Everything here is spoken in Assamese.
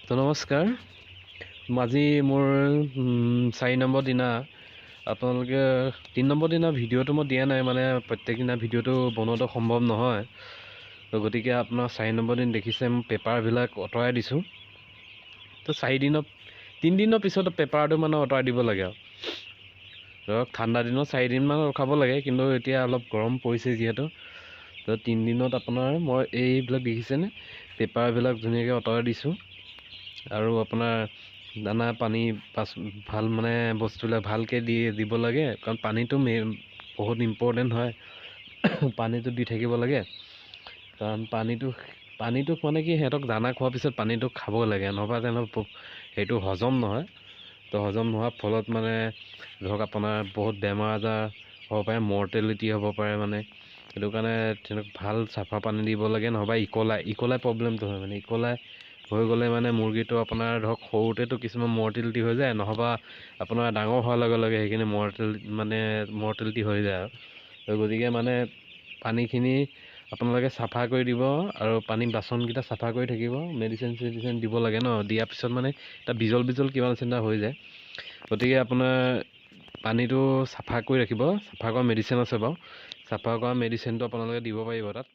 তো নমস্কাৰ। আজি মোৰ 4 নম্বৰ দিনা আপোনালোকে 3 নম্বৰ দিনা ভিডিঅ'টো মই দিয়া নাই, মানে প্ৰত্যেক দিনা ভিডিঅ'টো বনোৱাটো সম্ভৱ নহয়। তো গতিকে আপোনাৰ 4 নম্বৰ দিন দেখিছে মই পেপাৰবিলাক আঁতৰাই দিছোঁ। তো 3 দিনৰ পিছত পেপাৰটো মানে আঁতৰাই দিব লাগে আৰু ধৰক ঠাণ্ডা দিনত 4 দিনমান ৰখাব লাগে, কিন্তু এতিয়া অলপ গৰম পৰিছে যিহেতু। তো 3 দিনত আপোনাৰ মই এইবিলাক দেখিছেনে পেপাৰবিলাক ধুনীয়াকৈ আঁতৰাই দিছোঁ। আৰু আপোনাৰ দানা পানী ভাল মানে বস্তুবিলাক ভালকৈ দিব লাগে, কাৰণ পানীটো বহুত ইম্পৰ্টেণ্ট হয়। পানীটো দি থাকিব লাগে, কাৰণ পানীটো মানে কি সিহঁতক দানা খোৱাৰ পিছত পানীটো খাব লাগে, নহ'বা তেনেহ'লে সেইটো হজম নহয়। তো হজম নোহোৱাৰ ফলত মানে ধৰক আপোনাৰ বহুত বেমাৰ আজাৰ হ'ব পাৰে, মৰ্টেলিটি হ'ব পাৰে। মানে সেইটো কাৰণে তেনেকৈ ভাল চাফা পানী দিব লাগে, নহ'বা ইকলাই প্ৰব্লেমটো হয়। মানে ইকলাই হৈ গ'লে মানে মুৰ্গীটো আপোনাৰ ধৰক সৰুতেতো কিছুমান মৰ্টেলিটি হৈ যায়, নহ'বা আপোনাৰ ডাঙৰ হোৱাৰ লগে লগে সেইখিনি মৰ্টেলিটি হৈ যায় আৰু গতিকে মানে পানীখিনি আপোনালোকে চাফা কৰি দিব, আৰু বাচনকেইটা চাফা কৰি থাকিব। মেডিচিন দিব লাগে ন, দিয়াৰ পিছত মানে এটা বিজল কিবা নিচিনা হৈ যায়। গতিকে আপোনাৰ পানীটো চাফা কৰি ৰাখিব। চাফা কৰা মেডিচিন আছে বাৰু, চাফা কৰা মেডিচিনটো আপোনালোকে দিব পাৰিব তাত।